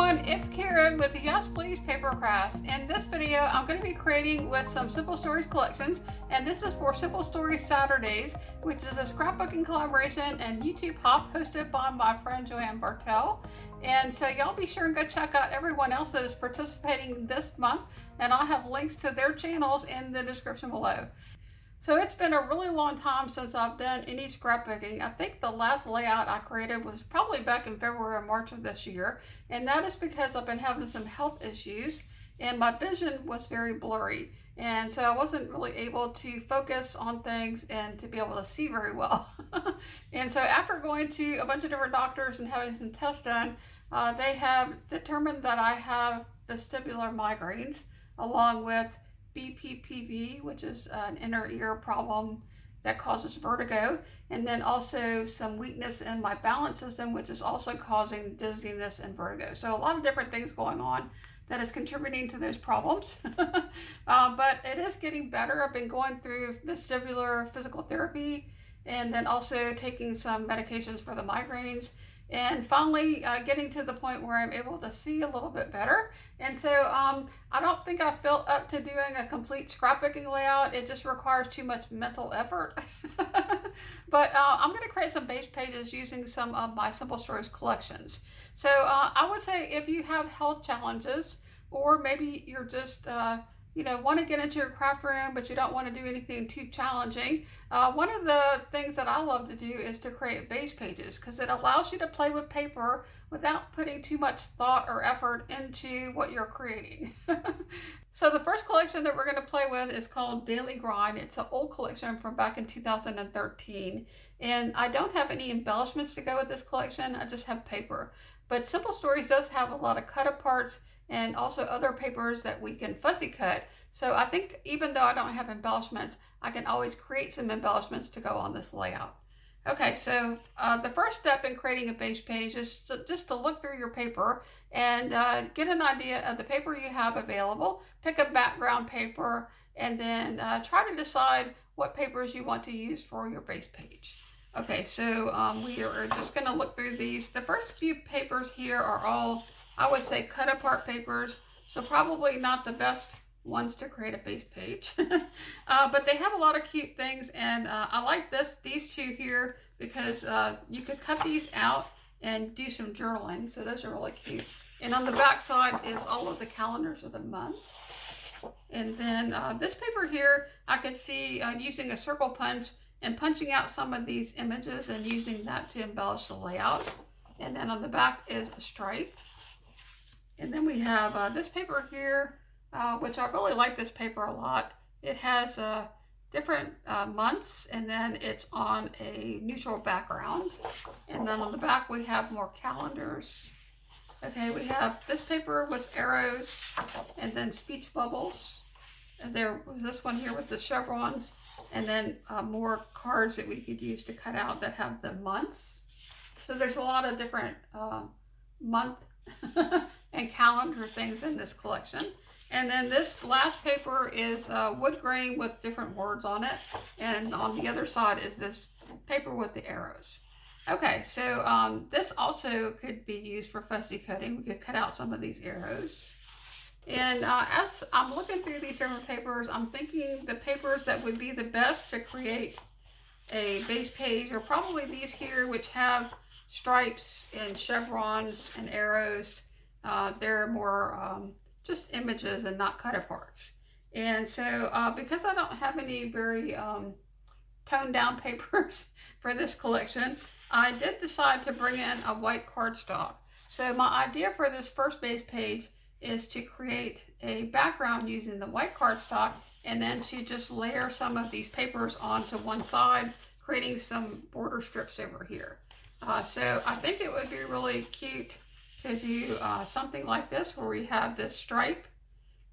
everyone, it's Karen with the Yes Please PaperCrafts. In this video, I'm going to be creating with some Simple Stories collections, and this is for Simple Stories Saturdays, which is a scrapbooking collaboration and YouTube hop hosted by my friend 𝗬𝗵𝗶𝗀. And so y'all be sure and go check out everyone else that is participating this month, and I'll have links to their channels in the description below. So it's been a really long time since I've done any scrapbooking. I think the last layout I created was probably back in February or March of this year. And that is because I've been having some health issues and my vision was very blurry. And so I wasn't really able to focus on things and to be able to see very well. And so after going to a bunch of different doctors and having some tests done, they have determined that I have vestibular migraines along with 𝗵𝗵𝗶𝗶, which is an inner ear problem that causes vertigo, and then also some weakness in my balance system, which is also causing dizziness and vertigo. So a lot of different things going on that is contributing to those problems. But it is getting better. I've been going through vestibular physical therapy and then also taking some medications for the migraines, and finally getting to the point where I'm able to see a little bit better. And so I don't think I felt up to doing a complete scrapbooking layout. It just requires too much mental effort. But I'm going to create some base pages using some of my Simple Stories collections. So I would say if you have health challenges, or maybe you're just want to get into your craft room, but you don't want to do anything too challenging. One of the things that I love to do is to create base pages, because it allows you to play with paper without putting too much thought or effort into what you're creating. So the first collection that we're going to play with is called Daily Grind. It's an old collection from back in 2013. And I don't have any embellishments to go with this collection. I just have paper. But Simple Stories does have a lot of cut aparts and also other papers that we can fussy cut. So I think even though I don't have embellishments, I can always create some embellishments to go on this layout. Okay, so the first step in creating a base page is just to look through your paper and get an idea of the paper you have available. Pick a background paper and then try to decide what papers you want to use for your base page. Okay, so we are just going to look through these. The first few papers here are all, I would say, cut apart papers, so probably not the best ones to create a base page. But they have a lot of cute things, and I like these two here because you could cut these out and do some journaling, so those are really cute. And on the back side is all of the calendars of the month. And then this paper here, I could see using a circle punch and punching out some of these images and using that to embellish the layout. And then on the back is a stripe. And then we have this paper here, which I really like this paper a lot. It has different months, and then it's on a neutral background. And then on the back we have more calendars. Okay, we have this paper with arrows and then speech bubbles. And there was this one here with the chevrons, and then more cards that we could use to cut out that have the months. So there's a lot of different month and calendar things in this collection. And then this last paper is wood grain with different words on it, and on the other side is this paper with the arrows. Okay, so this also could be used for fussy cutting. We could cut out some of these arrows. And as I'm looking through these different papers, I'm thinking the papers that would be the best to create a base page are probably these here, which have stripes and chevrons and arrows. They're more just images and not cut aparts. And so because I don't have any very toned down papers for this collection, I did decide to bring in a white cardstock. So my idea for this first base page is to create a background using the white cardstock, and then to just layer some of these papers onto one side, creating some border strips over here. So I think it would be really cute to do something like this, where we have this stripe,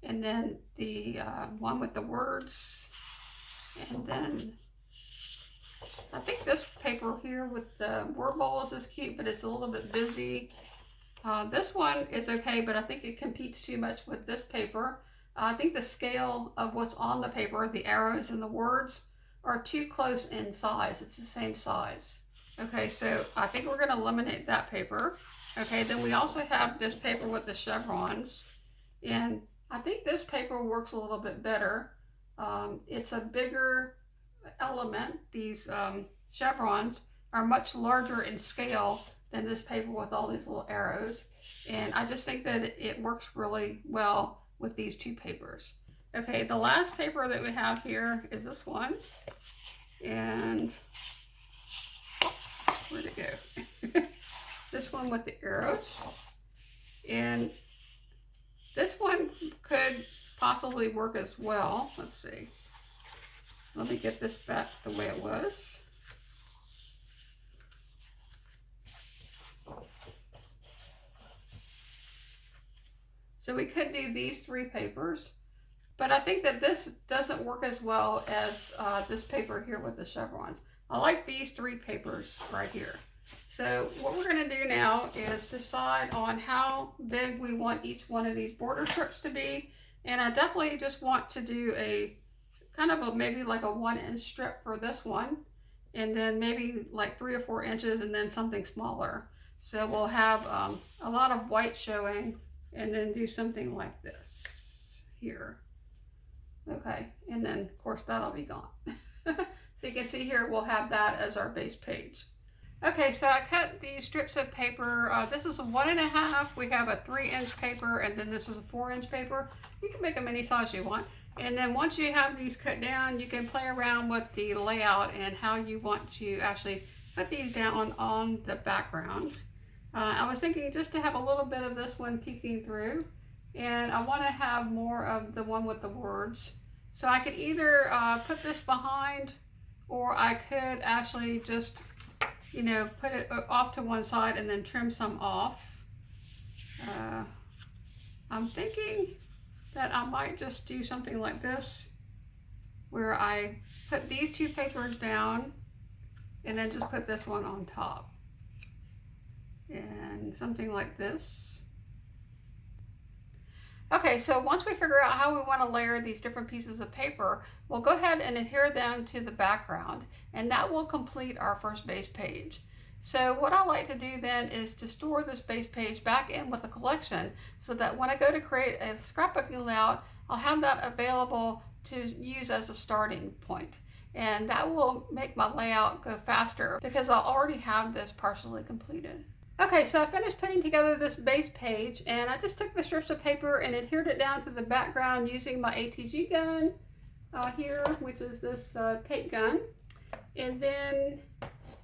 and then the one with the words, and then I think this paper here with the word bubbles is cute, but it's a little bit busy. This one is okay, but I think it competes too much with this paper. I think the scale of what's on the paper, the arrows and the words, are too close in size. It's the same size. Okay, so I think we're going to eliminate that paper. Okay, then we also have this paper with the chevrons, and I think this paper works a little bit better. It's a bigger element. These chevrons are much larger in scale than this paper with all these little arrows, and I just think that it works really well with these two papers. Okay, the last paper that we have here is this one, and where'd it go? This one with the arrows, and this one could possibly work as well. Let's see. Let me get this back the way it was. So we could do these three papers, but I think that this doesn't work as well as this paper here with the chevrons. I like these three papers right here. So what we're going to do now is decide on how big we want each one of these border strips to be. And I definitely just want to do a kind of maybe like a 1-inch strip for this one. And then maybe like 3 or 4 inches and then something smaller. So we'll have a lot of white showing and then do something like this here. Okay, and then of course that'll be gone. So you can see here we'll have that as our base page. Okay, so I cut these strips of paper. This is a 1.5. We have a 3-inch paper, and then this is a 4-inch paper. You can make them any size you want. And then once you have these cut down, you can play around with the layout and how you want to actually put these down on the background. I was thinking just to have a little bit of this one peeking through, and I want to have more of the one with the words. So I could either put this behind, or I could actually just, you know, put it off to one side and then trim some off. I'm thinking that I might just do something like this, where I put these two papers down and then just put this one on top. And something like this. Okay, so once we figure out how we want to layer these different pieces of paper, we'll go ahead and adhere them to the background, and that will complete our first base page. So what I like to do then is to store this base page back in with a collection, so that when I go to create a scrapbooking layout, I'll have that available to use as a starting point. And that will make my layout go faster because I'll already have this partially completed. Okay, so I finished putting together this base page, and I just took the strips of paper and adhered it down to the background using my ATG gun here, which is this tape gun. And then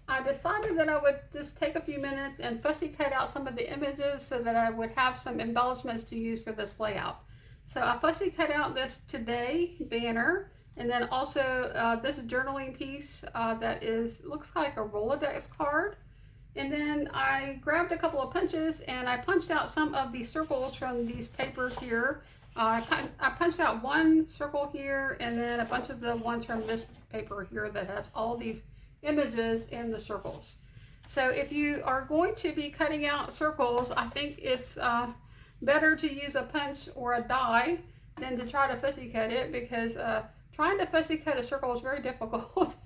I decided that I would just take a few minutes and fussy cut out some of the images so that I would have some embellishments to use for this layout. So I fussy cut out this Today banner, and then also this journaling piece that looks like a Rolodex card. And then I grabbed a couple of punches and I punched out some of the circles from these papers here. I punched out one circle here, and then a bunch of the ones from this paper here that has all these images in the circles. So if you are going to be cutting out circles, I think it's better to use a punch or a die than to try to fussy cut it, because trying to fussy cut a circle is very difficult.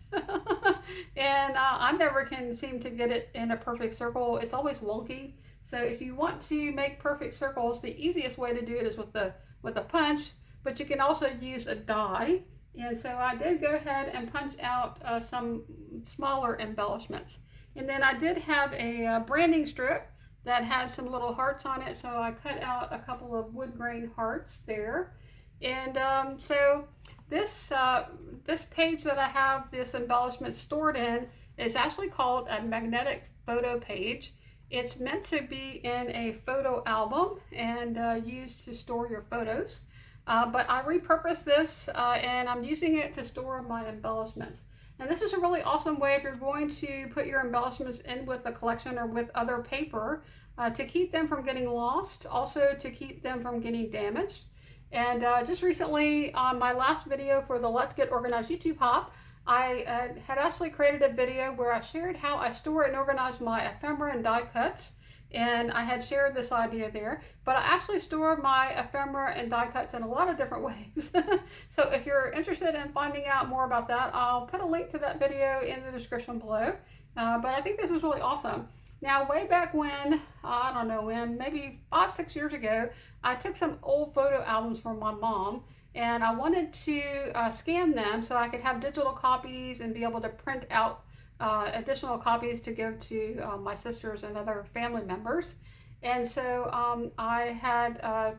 And I never can seem to get it in a perfect circle. It's always wonky. So if you want to make perfect circles, the easiest way to do it is with a punch, but you can also use a die. And so I did go ahead and punch out some smaller embellishments. And then I did have a branding strip that had some little hearts on it, so I cut out a couple of wood grain hearts there. And so this page that I have this embellishment stored in is actually called a magnetic photo page. It's meant to be in a photo album and used to store your photos. But I repurposed this and I'm using it to store my embellishments. And this is a really awesome way if you're going to put your embellishments in with a collection or with other paper to keep them from getting lost, also to keep them from getting damaged. And just recently on my last video for the Let's Get Organized YouTube Hop, I had actually created a video where I shared how I store and organize my ephemera and die cuts. And I had shared this idea there, but I actually store my ephemera and die cuts in a lot of different ways. So if you're interested in finding out more about that, I'll put a link to that video in the description below. But I think this is really awesome. Now, way back when, I don't know when, maybe 5-6 years ago, I took some old photo albums from my mom, and I wanted to scan them so I could have digital copies and be able to print out additional copies to give to my sisters and other family members. And so I had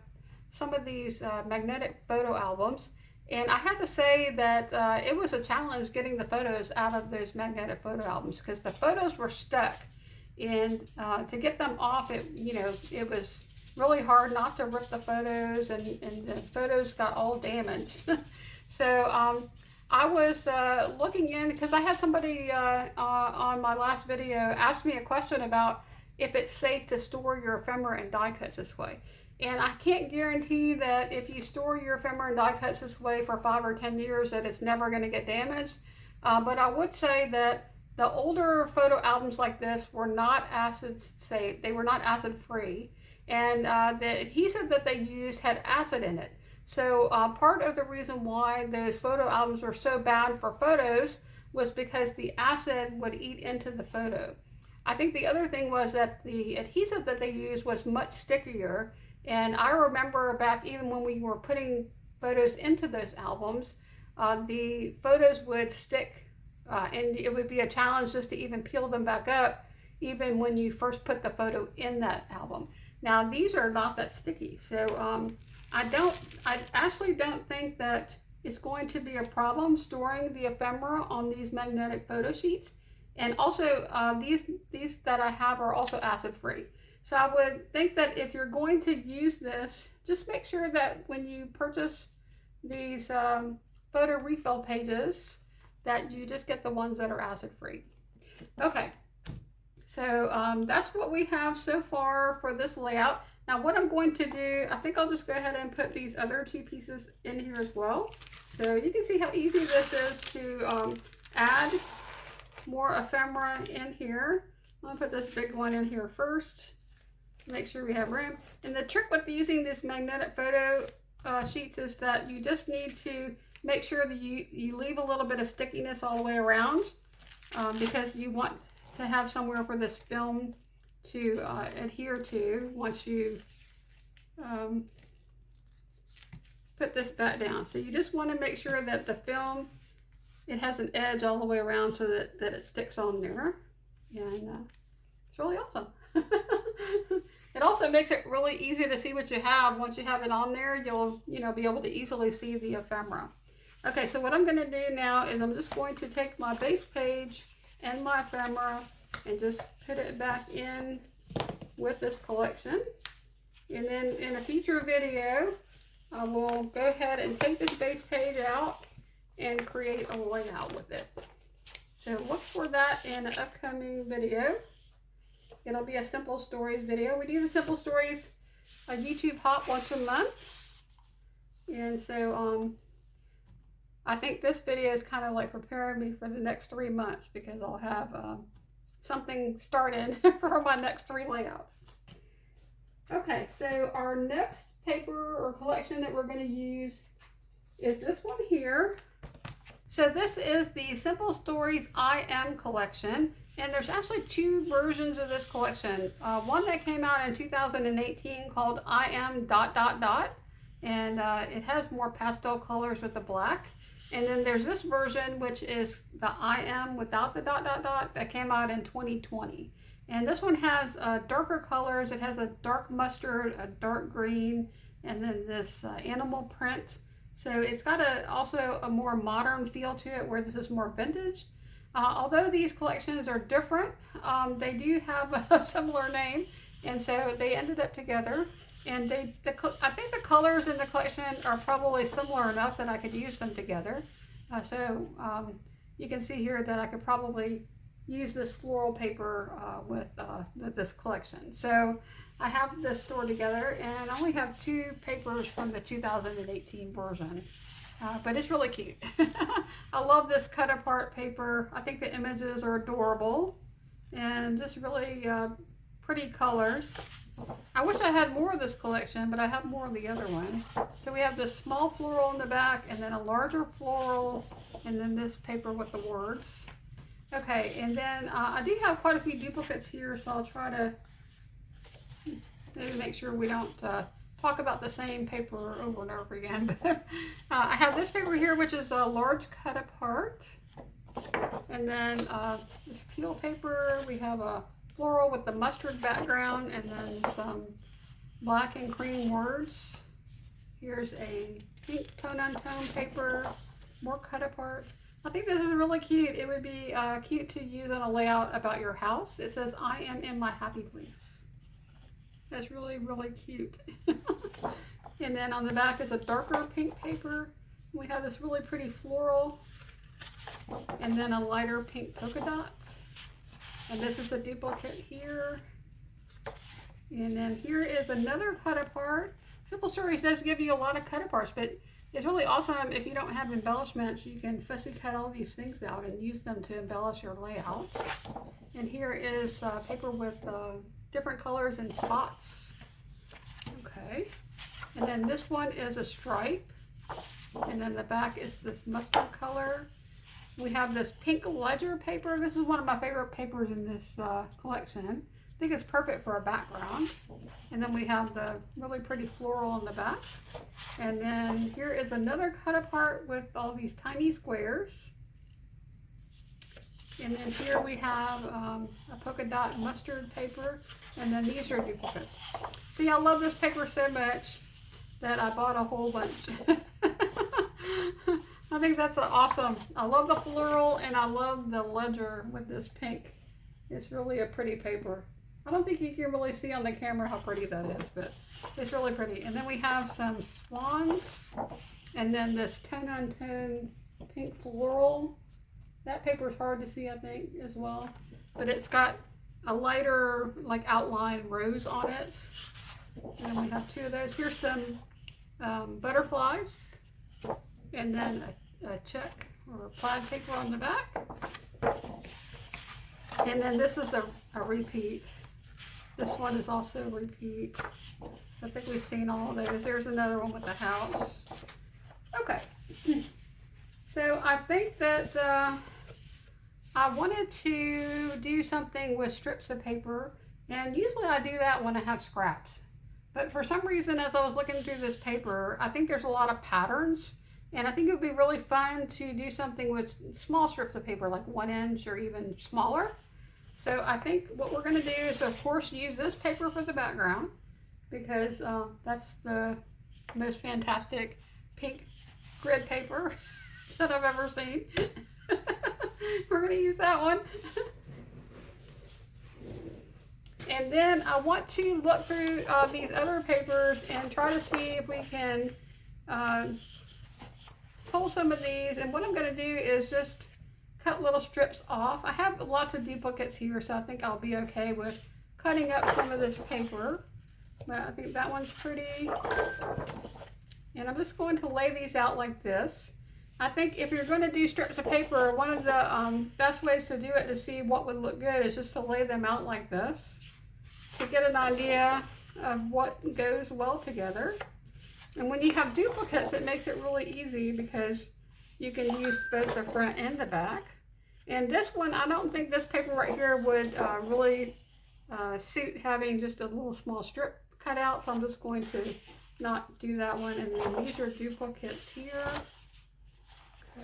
some of these magnetic photo albums, and I have to say that it was a challenge getting the photos out of those magnetic photo albums, because the photos were stuck, and to get them off, it was really hard not to rip the photos, and the photos got all damaged. So I was looking in, because I had somebody on my last video ask me a question about if it's safe to store your ephemera and die cuts this way. And I can't guarantee that if you store your ephemera and die cuts this way for 5 or 10 years that it's never going to get damaged. But I would say that the older photo albums like this were not acid safe. They were not acid free. And the adhesive that they used had acid in it. So part of the reason why those photo albums were so bad for photos was because the acid would eat into the photo. I think the other thing was that the adhesive that they used was much stickier. And I remember back even when we were putting photos into those albums, the photos would stick and it would be a challenge just to even peel them back up, even when you first put the photo in that album. Now these are not that sticky, so I actually don't think that it's going to be a problem storing the ephemera on these magnetic photo sheets. And also these that I have are also acid free. So I would think that if you're going to use this, just make sure that when you purchase these photo refill pages, that you just get the ones that are acid free. Okay, so that's what we have so far for this layout. Now what I'm going to do, I think I'll just go ahead and put these other 2 pieces in here as well. So you can see how easy this is to add more ephemera in here. I'll put this big one in here first. Make sure we have room. And the trick with using this magnetic photo sheets is that you just need to make sure that you leave a little bit of stickiness all the way around, because you want to have somewhere for this film to adhere to once you put this back down. So you just want to make sure that the film, it has an edge all the way around so that it sticks on there. And it's really awesome. It also makes it really easy to see what you have. Once you have it on there, you'll be able to easily see the ephemera. Okay, so what I'm going to do now is I'm just going to take my base page and my ephemera and just put it back in with this collection. And then in a future video, I will go ahead and take this base page out and create a layout with it. So look for that in an upcoming video. It'll be a Simple Stories video. We do the Simple Stories YouTube hop once a month. And so I think this video is kind of like preparing me for the next 3 months, because I'll have something started for my next 3 layouts. Okay, so our next paper or collection that we're going to use is this one here. So this is the Simple Stories I Am collection. And there's actually 2 versions of this collection. One that came out in 2018 called I Am ... And it has more pastel colors with the black. And then there's this version, which is the I Am without the ... that came out in 2020. And this one has darker colors. It has a dark mustard, a dark green, and then this animal print. So it's got also a more modern feel to it, where this is more vintage. Although these collections are different, they do have a similar name, and so they ended up together. And I think the colors in the collection are probably similar enough that I could use them together. So you can see here that I could probably use this floral paper with this collection. So I have this stored together, and I only have 2 papers from the 2018 version. But it's really cute. I love this cut apart paper. I think the images are adorable and just really pretty colors. I wish I had more of this collection, but I have more of the other one. So we have this small floral in the back, and then a larger floral, and then this paper with the words. Okay, and then I do have quite a few duplicates here, so I'll try to maybe make sure we don't talk about the same paper over and over again. I have this paper here, which is a large cut apart. And then this teal paper, we have a floral with the mustard background, and then some black and cream words. Here's a pink tone-on-tone paper, more cut apart. I think this is really cute. It would be cute to use on a layout about your house. It says, "I am in my happy place." That's really, really cute. And then on the back is a darker pink paper. We have this really pretty floral, and then a lighter pink polka dot. And this is a duplicate here. And then here is another cut apart. Simple Stories does give you a lot of cut aparts, but it's really awesome if you don't have embellishments. You can fussy cut all these things out and use them to embellish your layout. And here is paper with different colors and spots. Okay. And then this one is a stripe. And then the back is this mustard color. We have this pink ledger paper. This is one of my favorite papers in this collection. I think it's perfect for a background. And then we have the really pretty floral on the back. And then here is another cut apart with all these tiny squares. And then here we have a polka dot mustard paper. And then these are duplicates. See, I love this paper so much that I bought a whole bunch. I think that's awesome. I love the floral, and I love the ledger with this pink. It's really a pretty paper. I don't think you can really see on the camera how pretty that is, but it's really pretty. And then we have some swans, and then this tone-on-tone pink floral. That paper is hard to see, I think, as well. But it's got a lighter, like, outline rose on it. And then we have two of those. Here's some butterflies, and then a check or plaid paper on the back. And then this is a repeat. This one is also a repeat. I think we've seen all of those. There's another one with the house. Okay. So I think that I wanted to do something with strips of paper, and usually I do that when I have scraps. But for some reason, as I was looking through this paper, I think there's a lot of patterns, and I think it would be really fun to do something with small strips of paper, like 1 inch or even smaller. So I think what we're going to do is, of course, use this paper for the background, because that's the most fantastic pink grid paper that I've ever seen. We're going to use that one. And then I want to look through these other papers and try to see if we can pull some of these. And what I'm going to do is just cut little strips off. I have lots of duplicates here, so I think I'll be okay with cutting up some of this paper. But I think that one's pretty. And I'm just going to lay these out like this. I think if you're going to do strips of paper, one of the best ways to do it to see what would look good is just to lay them out like this, to get an idea of what goes well together. And when you have duplicates, it makes it really easy because you can use both the front and the back. And this one, I don't think this paper right here would really suit having just a little small strip cut out, so I'm just going to not do that one. And then these are duplicates here.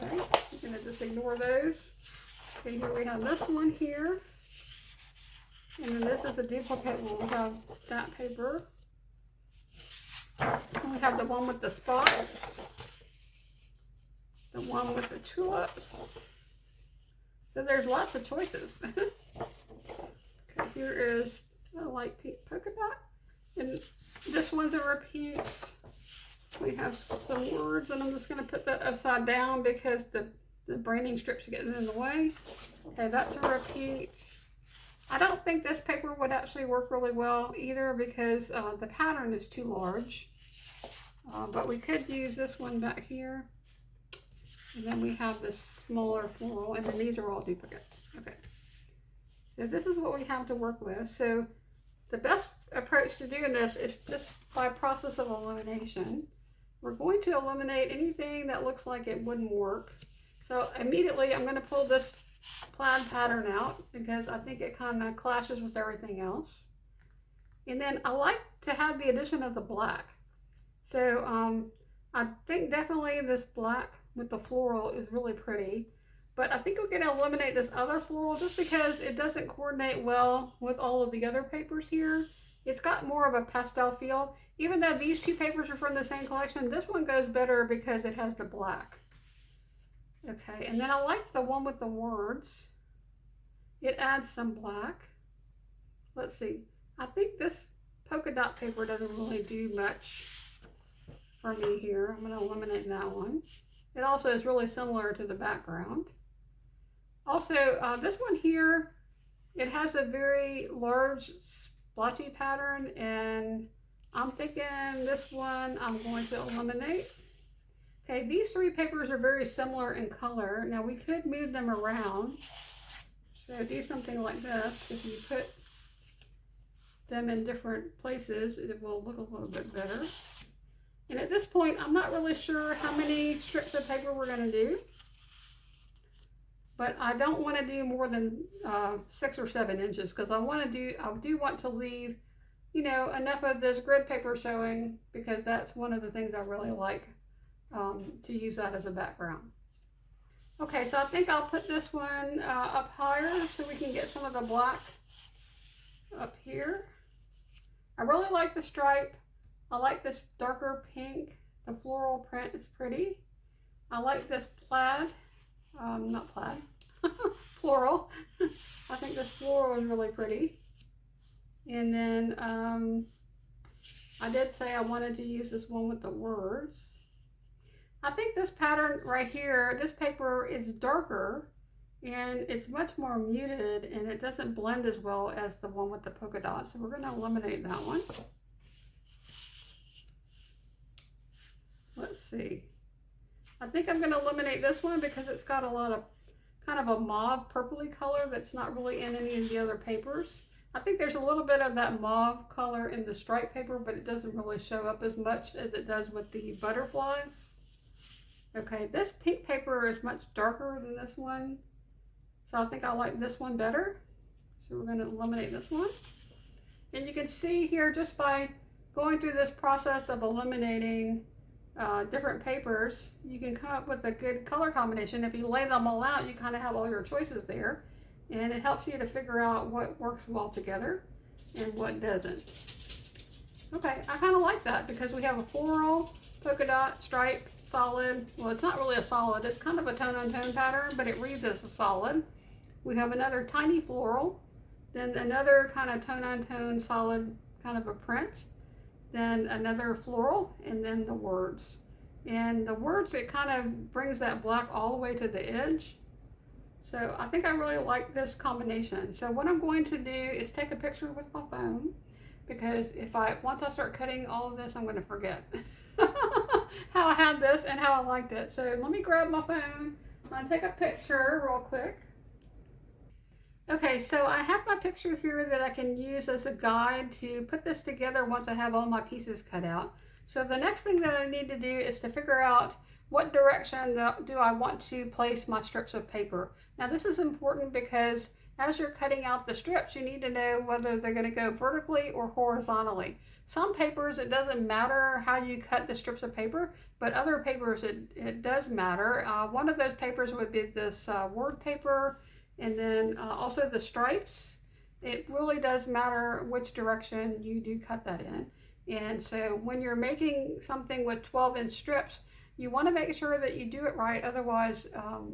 Okay, I'm going to just ignore those. Okay, here we have this one here. And then this is a duplicate where we have that paper. And we have the one with the spots. The one with the tulips. So there's lots of choices. Okay, here is a light pink polka dot. And this one's a repeat. We have some words, and I'm just going to put that upside down because the branding strips are getting in the way. Okay, that's a repeat. I don't think this paper would actually work really well either because the pattern is too large. But we could use this one back here. And then we have this smaller floral, and then these are all duplicates. Okay. So this is what we have to work with. So the best approach to doing this is just by process of elimination. We're going to eliminate anything that looks like it wouldn't work. So immediately I'm going to pull this plaid pattern out because I think it kind of clashes with everything else. And then I like to have the addition of the black. So I think definitely this black with the floral is really pretty. But I think we're going to eliminate this other floral just because it doesn't coordinate well with all of the other papers here. It's got more of a pastel feel. Even though these two papers are from the same collection, this one goes better because it has the black. Okay, and then I like the one with the words. It adds some black. Let's see. I think this polka dot paper doesn't really do much for me here. I'm going to eliminate that one. It also is really similar to the background. Also, this one here, it has a very large splotchy pattern, and I'm thinking this one I'm going to eliminate. Okay, these three papers are very similar in color. Now we could move them around. So do something like this. If you put them in different places, it will look a little bit better. And at this point, I'm not really sure how many strips of paper we're going to do. But I don't want to do more than 6 or 7 inches because I do want to leave, you know, enough of this grid paper showing because that's one of the things I really like to use that as a background. Okay, so I think I'll put this one up higher so we can get some of the black up here. I really like the stripe. I like this darker pink. The floral print is pretty. I like this plaid. Not plaid, floral. I think this floral is really pretty. And then I did say I wanted to use this one with the words. I think this pattern right here, this paper is darker and it's much more muted and it doesn't blend as well as the one with the polka dots. So we're going to eliminate that one. Let's see. I think I'm going to eliminate this one because it's got a lot of kind of a mauve purpley color that's not really in any of the other papers. I think there's a little bit of that mauve color in the stripe paper, but it doesn't really show up as much as it does with the butterflies. Okay, this pink paper is much darker than this one, so I think I like this one better. So we're going to eliminate this one. And you can see here just by going through this process of eliminating different papers, you can come up with a good color combination. If you lay them all out, you kind of have all your choices there, and it helps you to figure out what works well together and what doesn't. Okay, I kind of like that because we have a floral, polka dot, stripe, solid. Well, it's not really a solid, it's kind of a tone-on-tone pattern, but it reads as a solid. We have another tiny floral, then another kind of tone-on-tone solid kind of a print, then another floral, and then the words. And the words, it kind of brings that black all the way to the edge. So I think I really like this combination. So what I'm going to do is take a picture with my phone, because once I start cutting all of this, I'm going to forget how I had this and how I liked it. So let me grab my phone and take a picture real quick. Okay, so I have my picture here that I can use as a guide to put this together once I have all my pieces cut out. So the next thing that I need to do is to figure out what direction do I want to place my strips of paper. Now this is important because as you're cutting out the strips, you need to know whether they're going to go vertically or horizontally. Some papers, it doesn't matter how you cut the strips of paper, but other papers, it does matter. One of those papers would be this word paper. And then also the stripes, it really does matter which direction you do cut that in. And so when you're making something with 12-inch strips, you want to make sure that you do it right. Otherwise,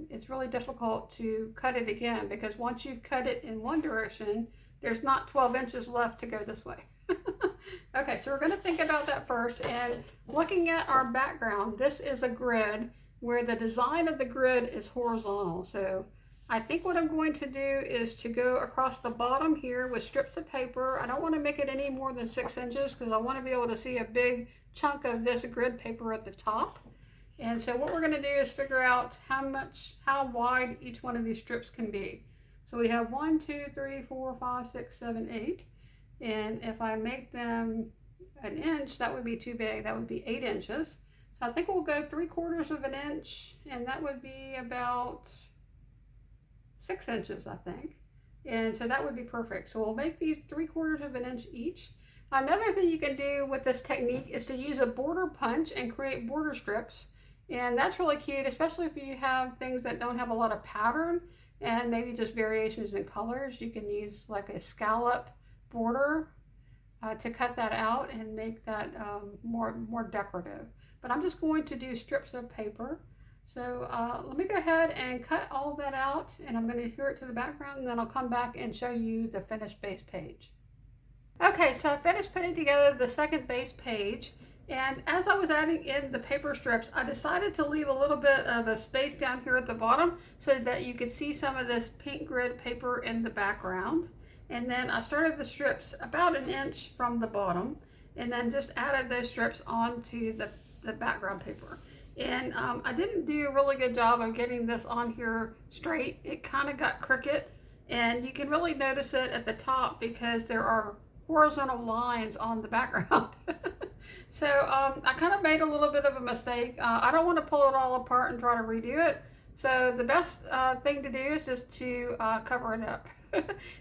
it's really difficult to cut it again, because once you've cut it in one direction, there's not 12 inches left to go this way. Okay, so we're going to think about that first. And looking at our background, this is a grid where the design of the grid is horizontal. So I think what I'm going to do is to go across the bottom here with strips of paper. I don't want to make it any more than 6 inches because I want to be able to see a big chunk of this grid paper at the top. And so what we're going to do is figure out how wide each one of these strips can be. So we have 1, 2, 3, 4, 5, 6, 7, 8. And if I make them an inch, that would be too big. That would be 8 inches. So I think we'll go 3/4 of an inch, and that would be about 6 inches, I think. And so that would be perfect. So we'll make these 3/4 of an inch each. Another thing you can do with this technique is to use a border punch and create border strips. And that's really cute, especially if you have things that don't have a lot of pattern and maybe just variations in colors. You can use like a scallop border to cut that out and make that more decorative. But I'm just going to do strips of paper. So let me go ahead and cut all that out, and I'm going to adhere it to the background, and then I'll come back and show you the finished base page. Okay, so I finished putting together the second base page, and as I was adding in the paper strips, I decided to leave a little bit of a space down here at the bottom so that you could see some of this pink grid paper in the background. And then I started the strips about 1 inch from the bottom, and then just added those strips onto the background paper. And I didn't do a really good job of getting this on here straight. It kind of got crooked, and you can really notice it at the top because there are horizontal lines on the background. So I kind of made a little bit of a mistake. I don't want to pull it all apart and try to redo it. So the best thing to do is just to cover it up.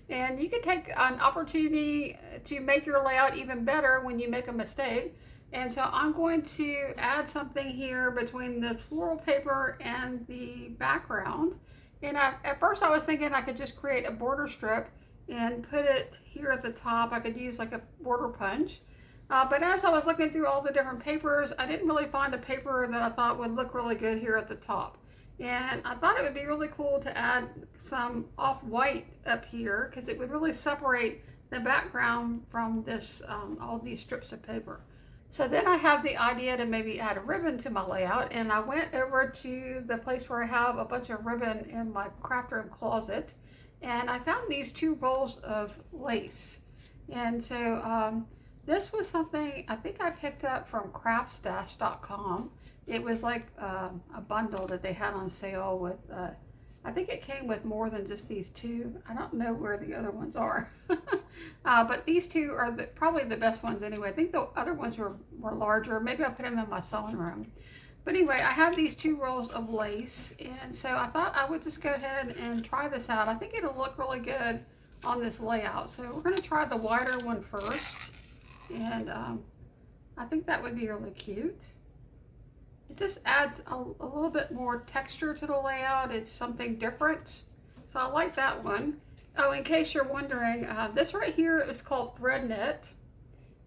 And you can take an opportunity to make your layout even better when you make a mistake. And so I'm going to add something here between this floral paper and the background. And at first I was thinking I could just create a border strip and put it here at the top. I could use like a border punch. But as I was looking through all the different papers, I didn't really find a paper that I thought would look really good here at the top. And I thought it would be really cool to add some off-white up here because it would really separate the background from this all these strips of paper. So then I had the idea to maybe add a ribbon to my layout, and I went over to the place where I have a bunch of ribbon in my craft room closet, and I found these 2 rolls of lace. And so this was something I think I picked up from craftstash.com. It was like a bundle that they had on sale with, I think it came with more than just these 2. I don't know where the other ones are. But these 2 are probably the best ones anyway. I think the other ones were larger. Maybe I put them in my sewing room. But anyway, I have these 2 rolls of lace. And so I thought I would just go ahead and try this out. I think it'll look really good on this layout. So we're going to try the wider one first. And I think that would be really cute. It just adds a little bit more texture to the layout. It's something different. So I like that one. Oh, in case you're wondering, this right here is called thread knit.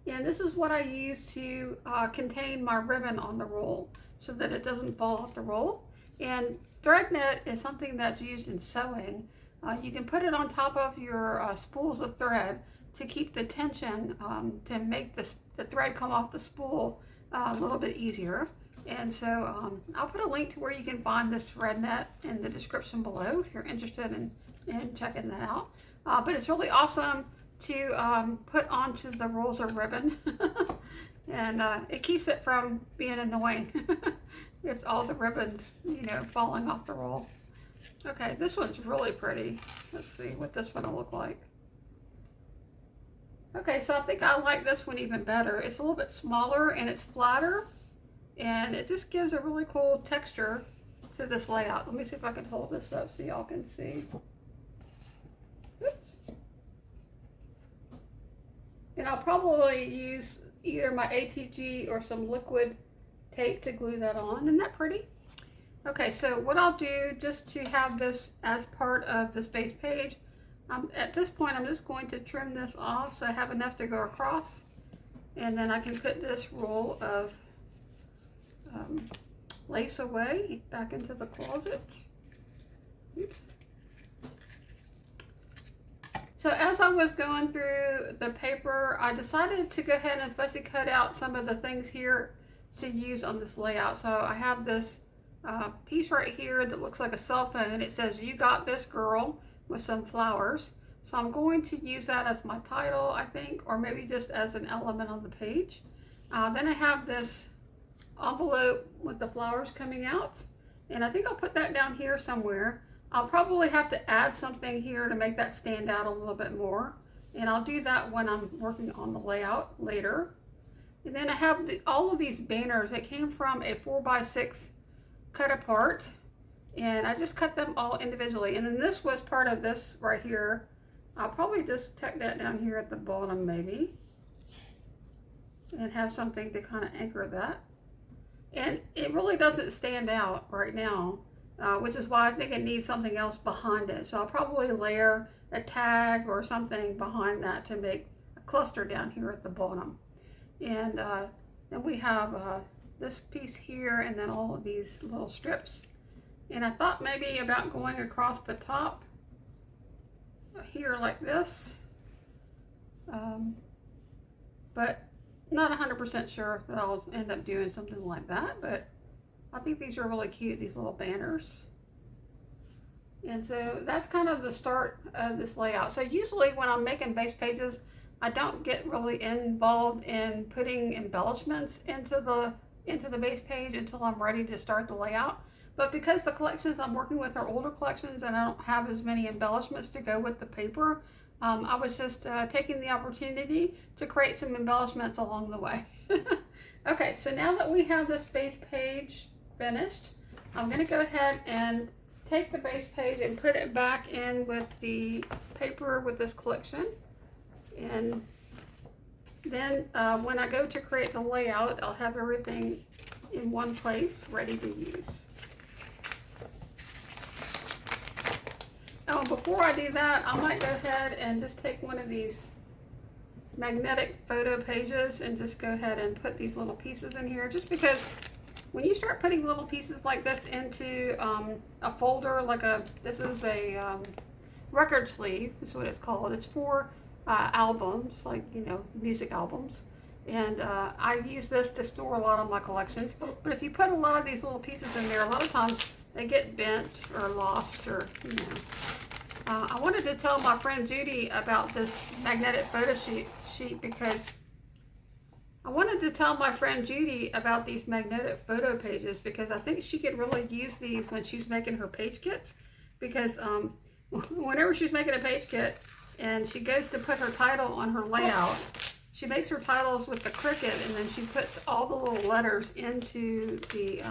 And this is what I use to contain my ribbon on the roll so that it doesn't fall off the roll. And thread knit is something that's used in sewing. You can put it on top of your spools of thread to keep the tension, to make the thread come off the spool a little bit easier. And so I'll put a link to where you can find this thread net in the description below if you're interested in checking that out. But it's really awesome to put onto the rolls of ribbon. And it keeps it from being annoying if all the ribbons, you know, falling off the roll. Okay, this one's really pretty. Let's see what this one will look like. Okay, so I think I like this one even better. It's a little bit smaller and it's flatter. And it just gives a really cool texture to this layout. Let me see if I can hold this up so y'all can see. Oops. And I'll probably use either my ATG or some liquid tape to glue that on. Isn't that pretty? Okay, so what I'll do just to have this as part of this base page, at this point I'm just going to trim this off so I have enough to go across. And then I can put this roll of lace away back into the closet. Oops. So as I was going through the paper, I decided to go ahead and fussy cut out some of the things here to use on this layout. So I have this piece right here that looks like a cell phone. It says "You Got This Girl" with some flowers. So I'm going to use that as my title, I think, or maybe just as an element on the page. Then I have this envelope with the flowers coming out, and I think I'll put that down here somewhere. I'll probably have to add something here to make that stand out a little bit more, and I'll do that when I'm working on the layout later. And then I have all of these banners that came from a 4x6 cut apart, And I just cut them all individually. And then this was part of this right here. I'll probably just tack that down here at the bottom maybe, and have something to kind of anchor that. And it really doesn't stand out right now, which is why I think it needs something else behind it. So I'll probably layer a tag or something behind that to make a cluster down here at the bottom. And then we have this piece here, and then all of these little strips. And I thought maybe about going across the top here like this, but not 100% sure that I'll end up doing something like that. But I think these are really cute, these little banners. And so that's kind of the start of this layout. So usually when I'm making base pages, I don't get really involved in putting embellishments into the base page until I'm ready to start the layout. But because the collections I'm working with are older collections and I don't have as many embellishments to go with the paper, I was just taking the opportunity to create some embellishments along the way. Okay, so now that we have this base page finished, I'm going to go ahead and take the base page and put it back in with the paper with this collection. And then when I go to create the layout, I'll have everything in one place ready to use. Oh, before I do that, I might go ahead and just take one of these magnetic photo pages and just go ahead and put these little pieces in here, just because when you start putting little pieces like this into a folder, like this is a record sleeve, is what it's called. It's for albums, like, you know, music albums. And I use this to store a lot of my collections. But if you put a lot of these little pieces in there, a lot of times they get bent or lost, or, you know. I wanted to tell my friend Judy about this magnetic photo sheet because I wanted to tell my friend Judy about these magnetic photo pages, because I think she could really use these when she's making her page kits. Because whenever she's making a page kit and she goes to put her title on her layout, she makes her titles with the Cricut, and then she puts all the little letters into the,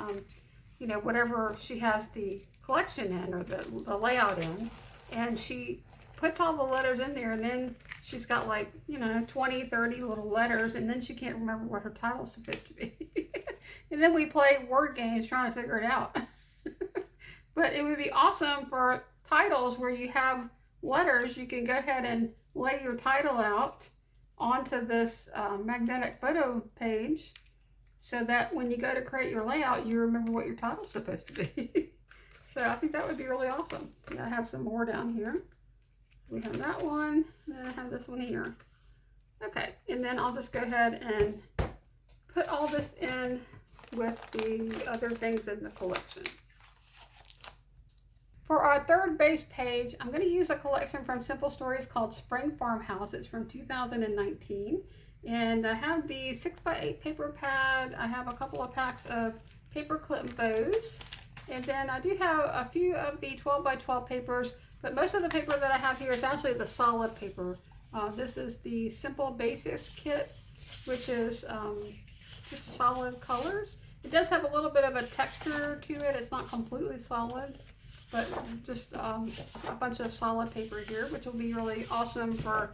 you know, whatever she has the collection in, or the layout in. And she puts all the letters in there, and then she's got, like, you know, 20, 30 little letters, and then she can't remember what her title's supposed to be. And then we play word games trying to figure it out. But it would be awesome for titles where you have letters. You can go ahead and lay your title out onto this magnetic photo page, so that when you go to create your layout, you remember what your title's supposed to be. So I think that would be really awesome. Yeah, I have some more down here. So we have that one, and then I have this one here. Okay, and then I'll just go ahead and put all this in with the other things in the collection. For our third base page, I'm going to use a collection from Simple Stories called Spring Farmhouse. It's from 2019. And I have the 6x8 paper pad. I have a couple of packs of paper clip bows. And then I do have a few of the 12x12 papers, but most of the paper that I have here is actually the solid paper. This is the Simple Basics kit, which is just solid colors. It does have a little bit of a texture to it. It's not completely solid, but just a bunch of solid paper here, which will be really awesome for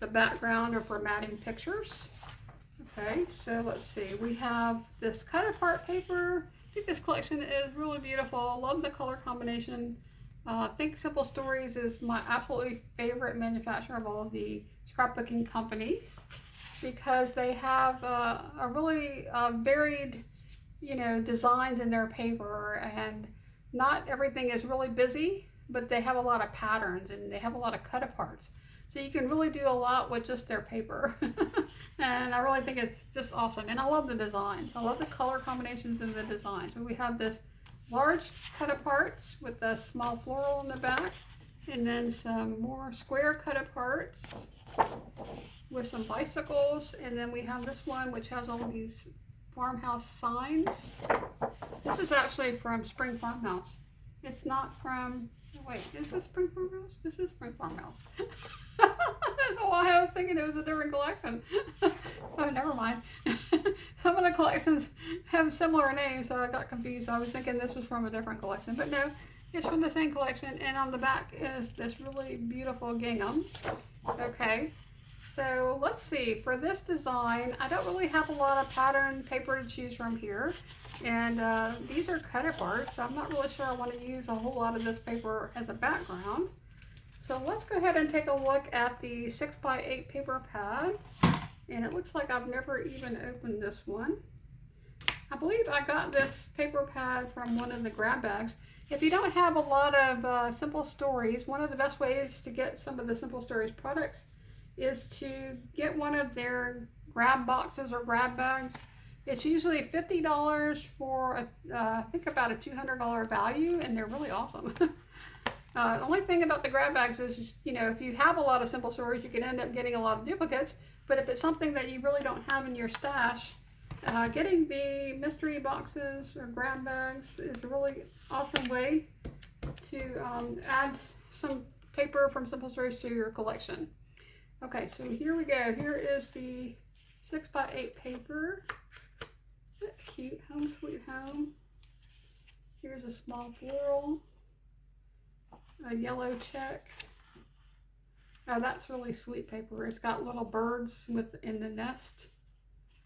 the background or for matting pictures. Okay, so let's see. We have this cut apart paper. I think this collection is really beautiful. I love the color combination. I think Simple Stories is my absolutely favorite manufacturer of all of the scrapbooking companies, because they have a really varied, you know, designs in their paper, and not everything is really busy, but they have a lot of patterns and they have a lot of cut aparts. So you can really do a lot with just their paper. And I really think it's just awesome. And I love the designs. I love the color combinations and the designs. So we have this large cut aparts with a small floral in the back, and then some more square cut aparts with some bicycles. And then we have this one which has all of these farmhouse signs. This is actually from Spring Farmhouse. It's not from, wait, is this Spring Farmhouse? This is Spring Farmhouse. I don't know why I was thinking it was a different collection. Oh, never mind. Some of the collections have have similar names, so I got confused. I was thinking this was from a different collection, but no, it's from the same collection. And on the back is this really beautiful gingham. Okay, so let's see. For this design, I don't really have a lot of pattern paper to choose from here. And these are cut apart, so I'm not really sure I want to use a whole lot of this paper as a background. So let's go ahead and take a look at the 6x8 paper pad. And it looks like I've never even opened this one. I believe I got this paper pad from one of the grab bags. If you don't have a lot of Simple Stories, one of the best ways to get some of the Simple Stories products is to get one of their grab boxes or grab bags. It's usually $50 for, I think, about a $200 value, and they're really awesome. The only thing about the grab bags is, you know, if you have a lot of Simple Stories, you can end up getting a lot of duplicates. But if it's something that you really don't have in your stash, getting the mystery boxes or grab bags is a really awesome way to add some paper from Simple Stories to your collection. Okay, so here we go. Here is the 6x8 paper. That's cute. Home Sweet Home. Here's a small floral. A yellow check. Oh, that's really sweet paper. It's got little birds in the nest.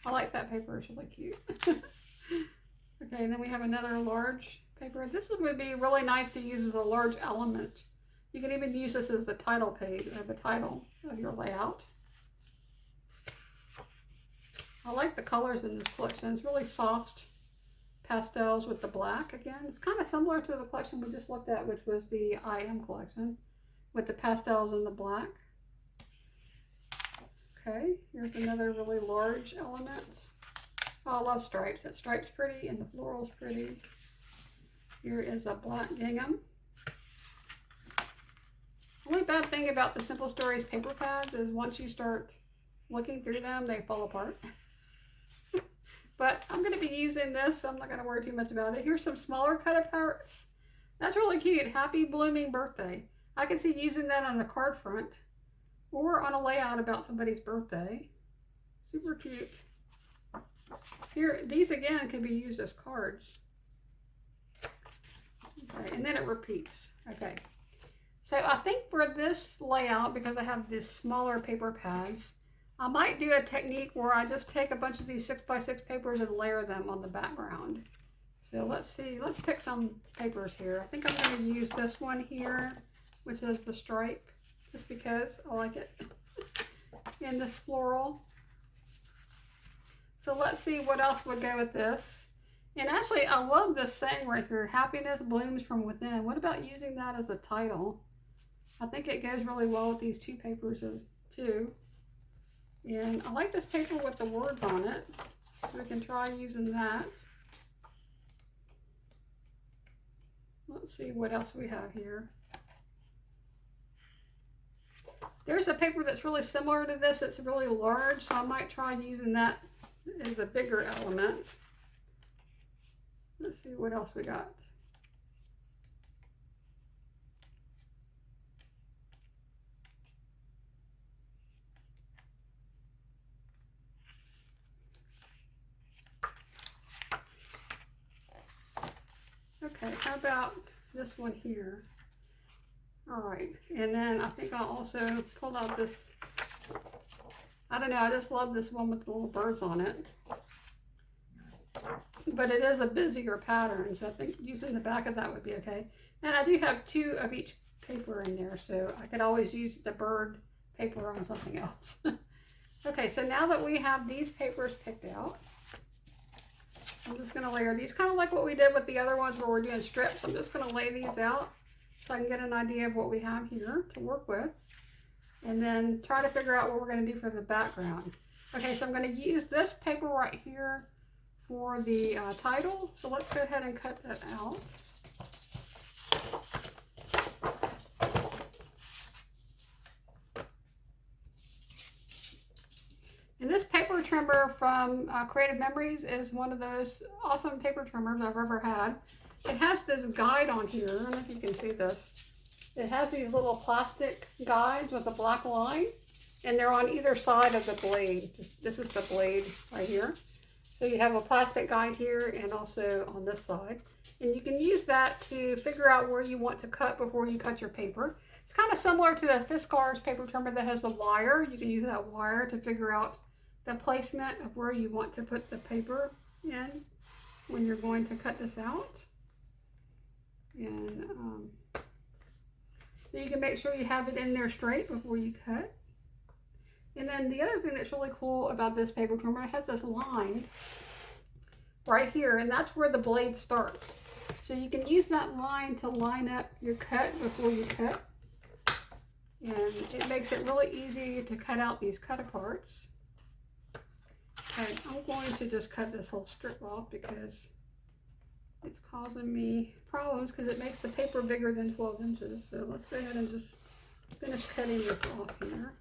I like that paper. It's really cute. Okay, and then we have another large paper. This would be really nice to use as a large element. You can even use this as a title page, or the title of your layout. I like the colors in this collection. It's really soft pastels with the black. Again, it's kind of similar to the collection we just looked at, which was the IM collection, with the pastels and the black. Okay, here's another really large element. Oh, I love stripes. That stripe's pretty and the floral's pretty. Here is a black gingham. Only bad thing about the Simple Stories paper pads is once you start looking through them, they fall apart. But I'm going to be using this, so I'm not going to worry too much about it. Here's some smaller cut parts. That's really cute. Happy blooming birthday. I can see using that on a card front or on a layout about somebody's birthday. Super cute. Here, these again can be used as cards. Okay, and then it repeats. Okay. So I think for this layout, because I have these smaller paper pads, I might do a technique where I just take a bunch of these 6x6 papers and layer them on the background. So let's see, let's pick some papers here. I think I'm going to use this one here, which is the stripe, just because I like it. And this floral. So let's see what else would go with this. And actually, I love this saying right here, happiness blooms from within. What about using that as a title? I think it goes really well with these two papers too. And I like this paper with the words on it. So we can try using that. Let's see what else we have here. There's a paper that's really similar to this. It's really large, so I might try using that as a bigger element. Let's see what else we got. Okay, how about this one here? All right, and then I think I'll also pull out this, I don't know, I just love this one with the little birds on it. But it is a busier pattern, so I think using the back of that would be okay. And I do have two of each paper in there, so I could always use the bird paper on something else. Okay, so now that we have these papers picked out, I'm just going to layer these, kind of like what we did with the other ones where we're doing strips. I'm just going to lay these out so I can get an idea of what we have here to work with. And then try to figure out what we're going to do for the background. Okay, so I'm going to use this paper right here for the title. So let's go ahead and cut that out. And this paper trimmer from Creative Memories is one of those awesome paper trimmers I've ever had. It has this guide on here. I don't know if you can see this. It has these little plastic guides with a black line, and they're on either side of the blade. This is the blade right here. So you have a plastic guide here and also on this side. And you can use that to figure out where you want to cut before you cut your paper. It's kind of similar to the 𝗬𝗏𝑔𝑒𝗏 paper trimmer that has the wire. You can use that wire to figure out the placement of where you want to put the paper in when you're going to cut this out. And so you can make sure you have it in there straight before you cut. And then the other thing that's really cool about this paper trimmer, it has this line right here, and that's where the blade starts. So you can use that line to line up your cut before you cut. And it makes it really easy to cut out these cut-aparts. Okay, I'm going to just cut this whole strip off because it's causing me problems because it makes the paper bigger than 12 inches. So let's go ahead and just finish cutting this off here.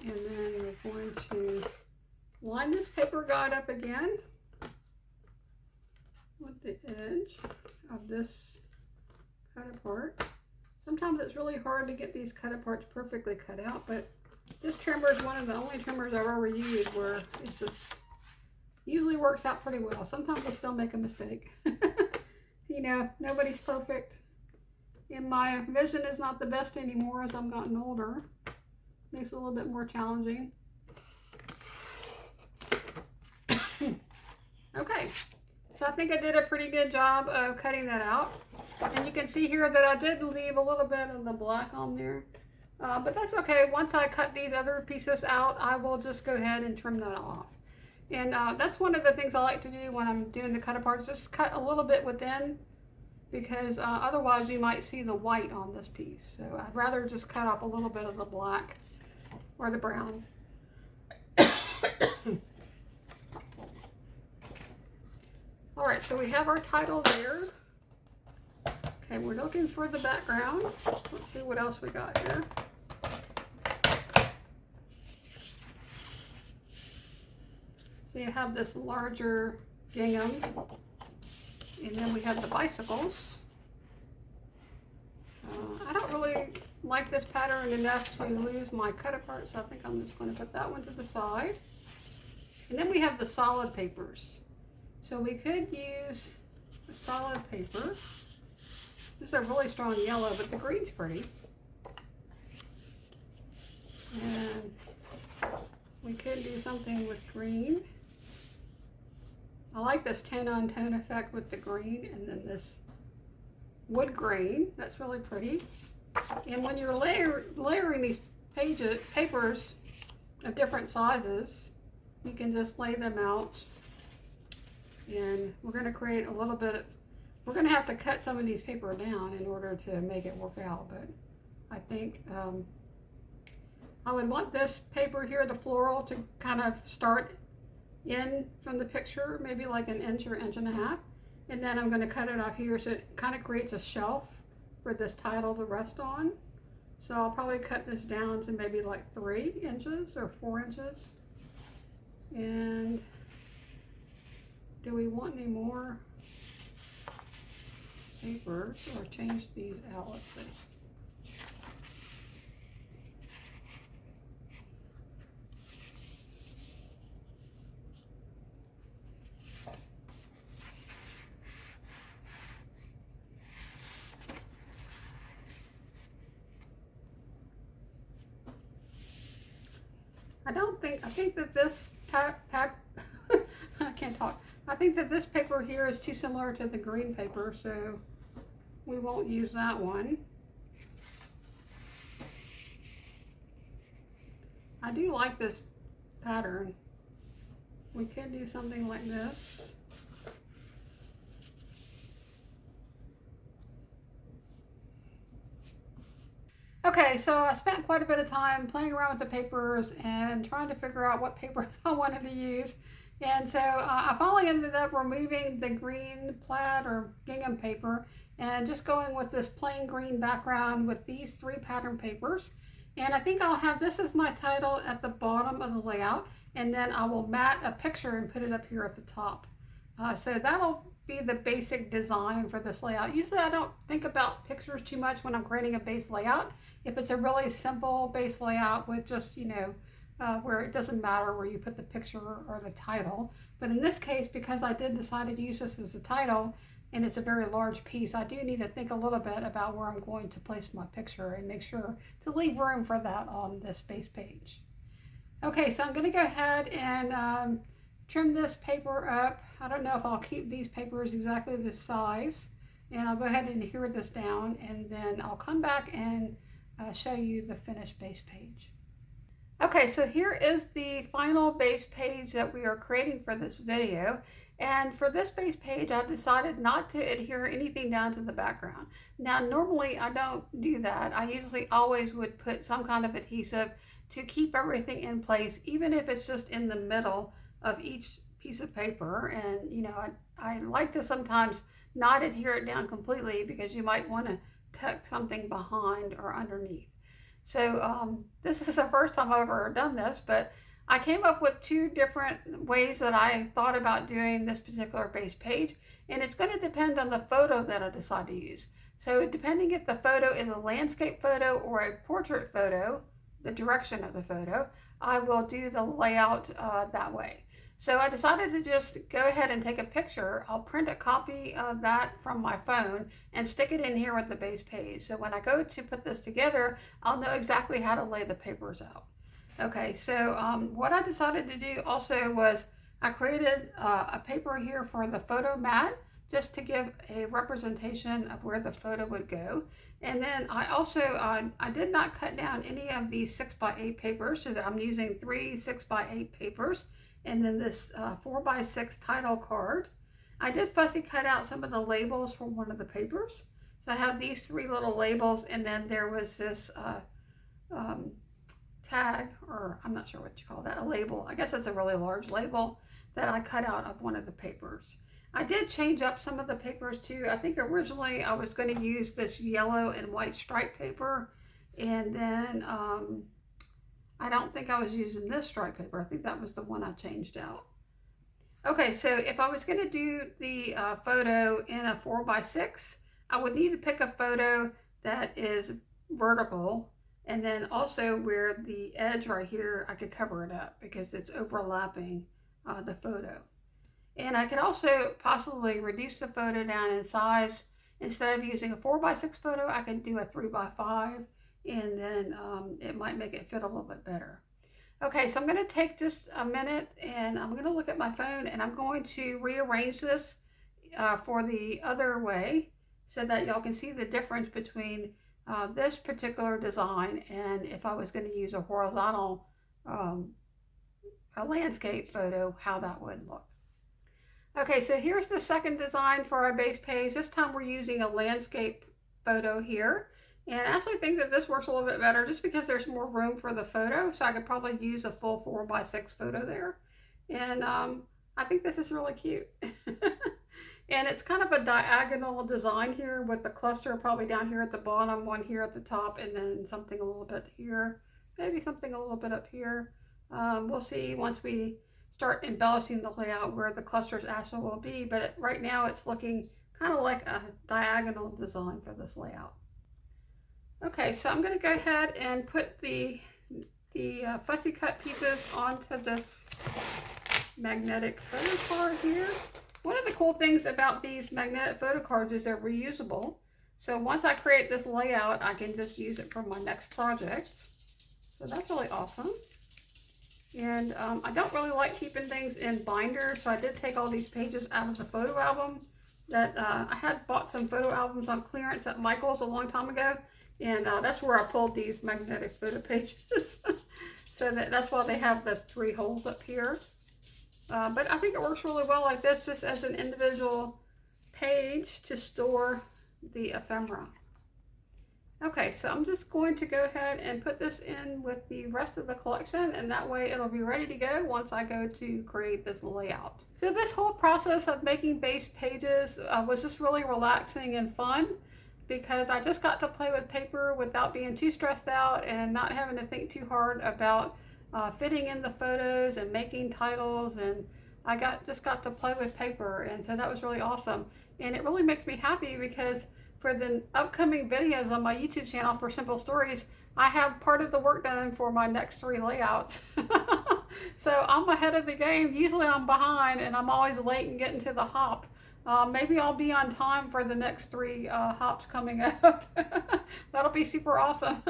And then we're going to line this paper guide up again with the edge of this cut apart. Sometimes it's really hard to get these cut aparts perfectly cut out, but this trimmer is one of the only trimmers I've ever used where it just usually works out pretty well. Sometimes I still make a mistake. You know, nobody's perfect. And my vision is not the best anymore as I'm gotten older. Makes it a little bit more challenging. Okay, so I think I did a pretty good job of cutting that out. And you can see here that I did leave a little bit of the black on there. But that's okay. Once I cut these other pieces out, I will just go ahead and trim that off. And that's one of the things I like to do when I'm doing the cut apart, just cut a little bit within, because otherwise you might see the white on this piece. So I'd rather just cut off a little bit of the black or the brown. All right, so we have our title there. Okay, we're looking for the background. Let's see what else we got here. So you have this larger gingham, and then we have the bicycles. I don't really like this pattern enough to lose my cut apart, so I think I'm just going to put that one to the side. And then we have the solid papers. So we could use a solid paper. This is a really strong yellow, but the green's pretty. And we could do something with green. I like this tone-on-tone effect with the green, and then this wood grain. That's really pretty. And when you're layering these papers of different sizes, you can just lay them out. And we're going to create a little bit. We're going to have to cut some of these paper down in order to make it work out. But I think I would want this paper here, the floral, to kind of start in from the picture, maybe like an inch or inch and a half. And then I'm going to cut it off here so it kind of creates a shelf for this title to rest on. So I'll probably cut this down to maybe like 3 inches or 4 inches. And do we want any more papers or change these out? Let's see. I think that this I can't talk. I think that this paper here is too similar to the green paper, so we won't use that one. I do like this pattern. We could do something like this. Okay, so I spent quite a bit of time playing around with the papers and trying to figure out what papers I wanted to use. And so I finally ended up removing the green plaid or gingham paper and just going with this plain green background with these 3 pattern papers. And I think I'll have this as my title at the bottom of the layout, and then I will mat a picture and put it up here at the top. So that'll be the basic design for this layout. Usually I don't think about pictures too much when I'm creating a base layout. If it's a really simple base layout with just, you know, where it doesn't matter where you put the picture or the title. But in this case, because I did decide to use this as a title and it's a very large piece, I do need to think a little bit about where I'm going to place my picture and make sure to leave room for that on this base page. Okay, so I'm going to go ahead and trim this paper up. I don't know if I'll keep these papers exactly this size, and I'll go ahead and adhere this down, and then I'll come back and show you the finished base page. Okay, so here is the final base page that we are creating for this video. And for this base page, I decided not to adhere anything down to the background. Now, normally I don't do that. I usually always would put some kind of adhesive to keep everything in place, even if it's just in the middle of each piece of paper. And you know, I like to sometimes not adhere it down completely because you might want to tuck something behind or underneath. So this is the first time I've ever done this, but I came up with two different ways that I thought about doing this particular base page, and it's going to depend on the photo that I decide to use. So depending if the photo is a landscape photo or a portrait photo, the direction of the photo, I will do the layout that way. So I decided to just go ahead and take a picture. I'll print a copy of that from my phone and stick it in here with the base page. So when I go to put this together, I'll know exactly how to lay the papers out. Okay, so what I decided to do also was I created a paper here for the photo mat, just to give a representation of where the photo would go. And then I also, I did not cut down any of these 6x8 papers, so that I'm using 3 6x8 papers, and then this 4x6 title card. I did fussy cut out some of the labels for one of the papers. So I have these 3 little labels, and then there was this tag, or I'm not sure what you call that, a label. I guess it's a really large label that I cut out of one of the papers. I did change up some of the papers too. I think originally I was going to use this yellow and white stripe paper, and then I don't think I was using this stripe paper. I think that was the one I changed out. Okay, so if I was going to do the photo in a 4x6, I would need to pick a photo that is vertical, and then also where the edge right here, I could cover it up because it's overlapping the photo. And I could also possibly reduce the photo down in size. Instead of using a 4x6 photo, I could do a 3x5, and then it might make it fit a little bit better. Okay, so I'm going to take just a minute, and I'm going to look at my phone, and I'm going to rearrange this for the other way so that y'all can see the difference between this particular design and if I was going to use a horizontal a landscape photo, how that would look. Okay, so here's the second design for our base page. This time we're using a landscape photo here. And I actually think that this works a little bit better just because there's more room for the photo. So I could probably use a full 4x6 photo there. And I think this is really cute. And it's kind of a diagonal design here with the cluster probably down here at the bottom, one here at the top, and then something a little bit here, maybe something a little bit up here. We'll see once we start embellishing the layout where the clusters actually will be, but right now it's looking kind of like a diagonal design for this layout. Okay, so I'm going to go ahead and put the fussy cut pieces onto this magnetic photo card here. One of the cool things about these magnetic photo cards is they're reusable. So once I create this layout, I can just use it for my next project. So that's really awesome. And I don't really like keeping things in binders, so I did take all these pages out of the photo album. That I had bought some photo albums on clearance at Michael's a long time ago, and that's where I pulled these magnetic photo pages. So that's why they have the 3 holes up here. But I think it works really well like this, just as an individual page to store the ephemera. Okay, so I'm just going to go ahead and put this in with the rest of the collection, and that way it'll be ready to go once I go to create this layout. So this whole process of making base pages was just really relaxing and fun, because I just got to play with paper without being too stressed out and not having to think too hard about fitting in the photos and making titles, and I just got to play with paper, and so that was really awesome. And it really makes me happy because for the upcoming videos on my YouTube channel for Simple Stories, I have part of the work done for my next 3 layouts. So I'm ahead of the game. Usually I'm behind and I'm always late in getting to the hop. Maybe I'll be on time for the next 3 hops coming up. That'll be super awesome.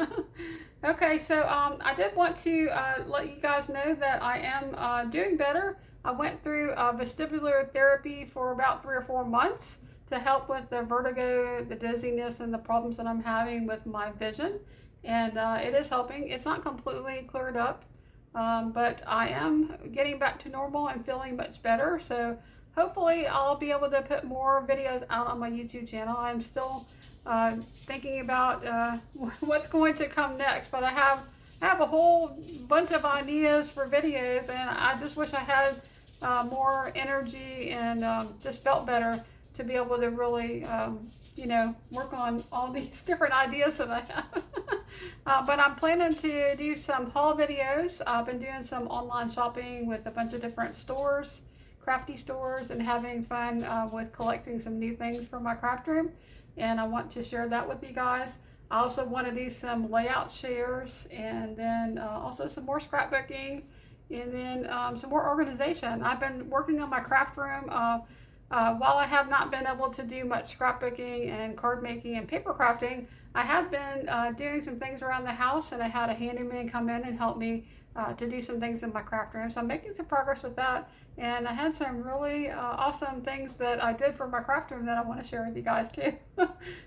Okay, so I did want to let you guys know that I am doing better. I went through vestibular therapy for about 3 or 4 months to help with the vertigo, the dizziness, and the problems that I'm having with my vision. And it is helping. It's not completely cleared up, but I am getting back to normal and feeling much better. So hopefully I'll be able to put more videos out on my YouTube channel. I'm still thinking about what's going to come next, but I have a whole bunch of ideas for videos, and I just wish I had more energy and just felt better to be able to really you know, work on all these different ideas that I have. But I'm planning to do some haul videos. I've been doing some online shopping with a bunch of different stores, crafty stores, and having fun with collecting some new things for my craft room. And I want to share that with you guys. I also want to do some layout shares, and then also some more scrapbooking, and then some more organization. I've been working on my craft room. While I have not been able to do much scrapbooking and card making and paper crafting, I have been doing some things around the house, and I had a handyman come in and help me to do some things in my craft room. So I'm making some progress with that, and I had some really awesome things that I did for my craft room that I want to share with you guys too.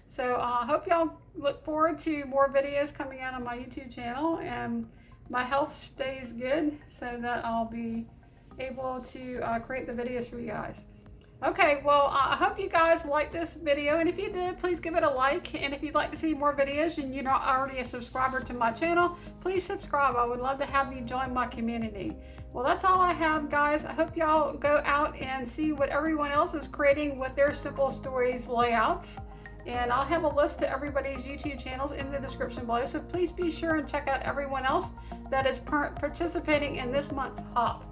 So I hope y'all look forward to more videos coming out on my YouTube channel, and my health stays good so that I'll be able to create the videos for you guys. Okay, well, I hope you guys liked this video, and if you did, please give it a like. And if you'd like to see more videos and you're not already a subscriber to my channel, please subscribe. I would love to have you join my community. Well, that's all I have, guys. I hope y'all go out and see what everyone else is creating with their Simple Stories layouts. And I'll have a list to everybody's YouTube channels in the description below, so please be sure and check out everyone else that is participating in this month's hop.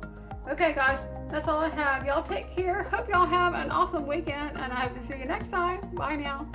Okay, guys, that's all I have. Y'all take care. Hope y'all have an awesome weekend, and I hope to see you next time. Bye now.